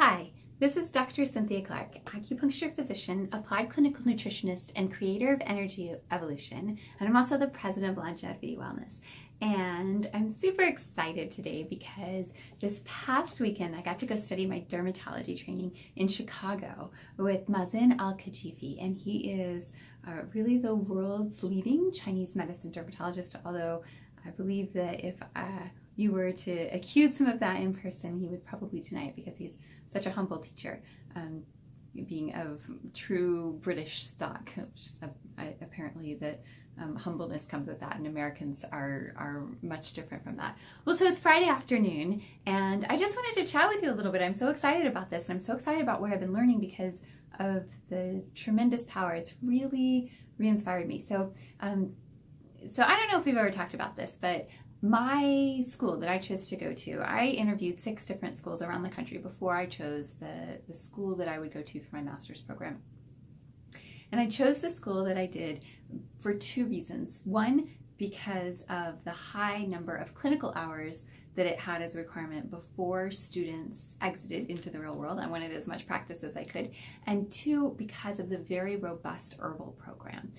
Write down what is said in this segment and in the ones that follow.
Hi, this is Dr. Cynthia Clark, acupuncture physician, applied clinical nutritionist, and creator of Energy Evolution, and I'm also the president of Longevity Wellness. And I'm super excited today because this past weekend I got to go study my dermatology training in Chicago with Mazen Al-Khajifi, and he is really the world's leading Chinese medicine dermatologist, although I believe that if you were to accuse him of that in person, he would probably deny it because he's such a humble teacher, being of true British stock, which is apparently that humbleness comes with that, and Americans are much different from that. Well, so it's Friday afternoon, and I just wanted to chat with you a little bit. I'm so excited about this, and I'm so excited about what I've been learning because of the tremendous power. It's really re-inspired me. So I don't know if we've ever talked about this, but my school that I chose to go to, I interviewed 6 different schools around the country before I chose the school that I would go to for my master's program. And I chose the school that I did for 2 reasons. One, because of the high number of clinical hours that it had as a requirement before students exited into the real world. I wanted as much practice as I could. And 2, because of the very robust herbal program.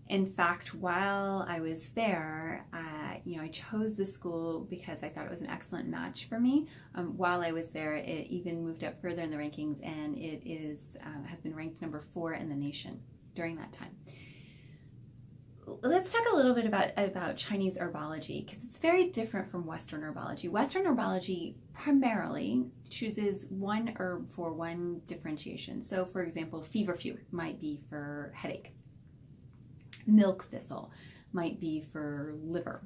In fact, while I was there, I chose the school because I thought it was an excellent match for me. While I was there, it even moved up further in the rankings, and it has been ranked number 4 in the nation during that time. Let's talk a little bit about Chinese herbology, because it's very different from Western herbology. Western herbology primarily chooses one herb for one differentiation. So, for example, feverfew might be for headache. Milk thistle might be for liver.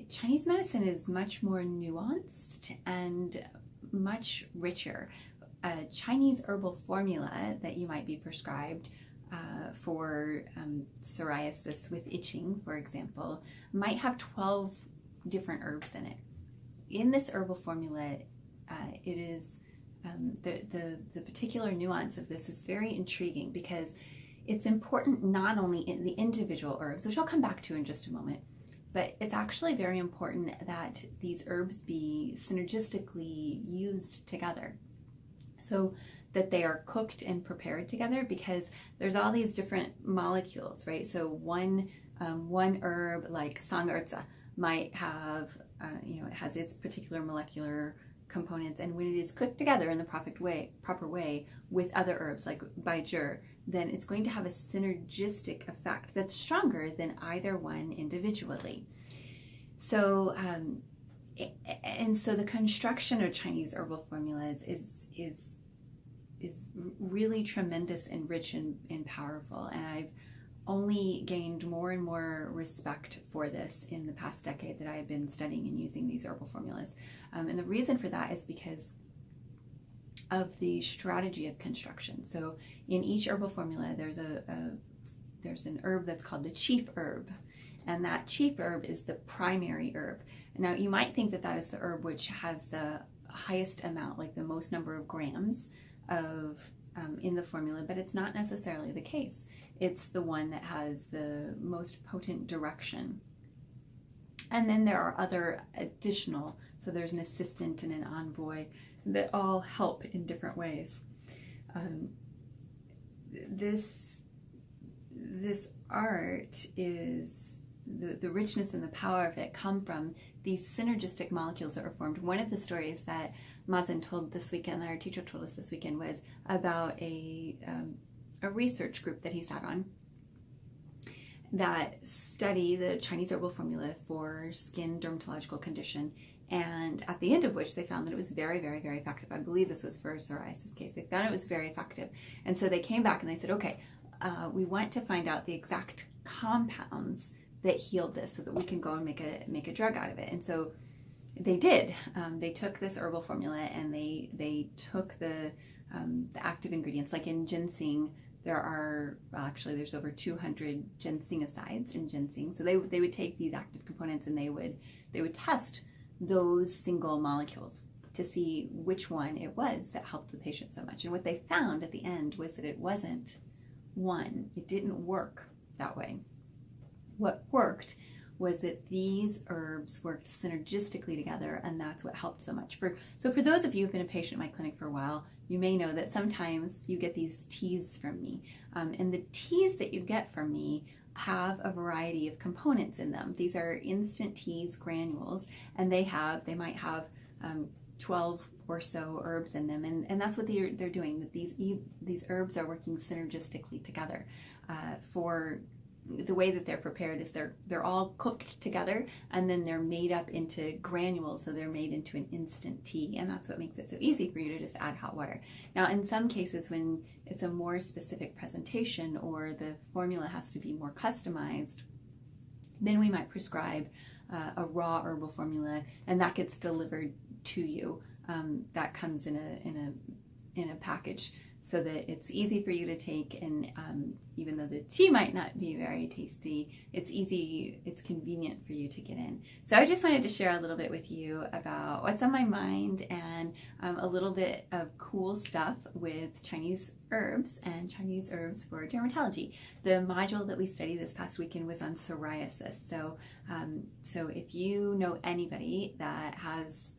Chinese medicine is much more nuanced and much richer. A Chinese herbal formula that you might be prescribed for psoriasis with itching, for example, might have 12 different herbs in it. In this herbal formula, it is the particular nuance of this is very intriguing because it's important not only in the individual herbs, which I'll come back to in just a moment, but it's actually very important that these herbs be synergistically used together so that they are cooked and prepared together, because there's all these different molecules, right? So one herb like sangerza might have, it has its particular molecular components, and when it is cooked together in the proper way with other herbs like baizhi, then it's going to have a synergistic effect that's stronger than either one individually. So, and so the construction of Chinese herbal formulas is really tremendous and rich and powerful, and I've only gained more and more respect for this in the past decade that I have been studying and using these herbal formulas. And the reason for that is because of the strategy of construction. So in each herbal formula, there's an herb that's called the chief herb, and that chief herb is the primary herb. Now you might think that is the herb which has the highest amount, like the most number of grams of in the formula, but it's not necessarily the case. It's the one that has the most potent direction. And then there are other additional, so there's an assistant and an envoy that all help in different ways. This art is, the richness and the power of it come from these synergistic molecules that were formed. One of the stories that Mazen told this weekend, that our teacher told us this weekend, was about a research group that he sat on that study the Chinese herbal formula for skin dermatological condition, and at the end of which they found that it was very, very, very effective. I believe this was for a psoriasis case. They found it was very effective. And so they came back and they said, okay, we want to find out the exact compounds that healed this so that we can go and make a drug out of it. And so they did. They took this herbal formula and they took the active ingredients. Like in ginseng, there's over 200 ginsengicides in ginseng. So they would take these active components and they would test those single molecules to see which one it was that helped the patient so much. And what they found at the end was that it wasn't one. It didn't work that way. What worked was that these herbs worked synergistically together, and that's what helped so much. So for those of you who've been a patient in my clinic for a while, you may know that sometimes you get these teas from me. And the teas that you get from me have a variety of components in them. These are instant teas, granules, and they might have 12 or so herbs in them, and that's what they're doing. That these herbs are working synergistically together. For the way that they're prepared is they're all cooked together, and then they're made up into granules, so they're made into an instant tea, and that's what makes it so easy for you to just add hot water. Now, in some cases, when it's a more specific presentation or the formula has to be more customized, then we might prescribe a raw herbal formula, and that gets delivered to you. That comes in a package, so that it's easy for you to take, and even though the tea might not be very tasty, it's convenient for you to get in. So I just wanted to share a little bit with you about what's on my mind, and a little bit of cool stuff with Chinese herbs and Chinese herbs for dermatology. The module that we studied this past weekend was on psoriasis. So if you know anybody that has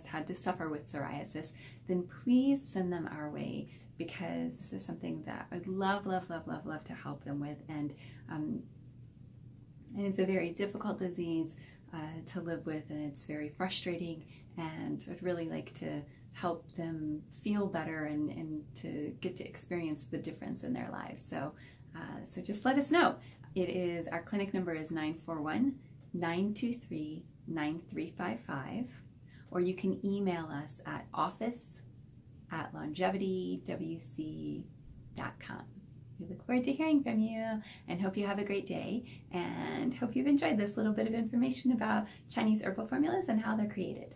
had to suffer with psoriasis, then please send them our way, because this is something that I'd love to help them with. And it's a very difficult disease to live with, and it's very frustrating, and I'd really like to help them feel better and to get to experience the difference in their lives. So just let us know. Our clinic number is 941-923-9355, or you can email us at office@longevitywc.com. We look forward to hearing from you, and hope you have a great day, and hope you've enjoyed this little bit of information about Chinese herbal formulas and how they're created.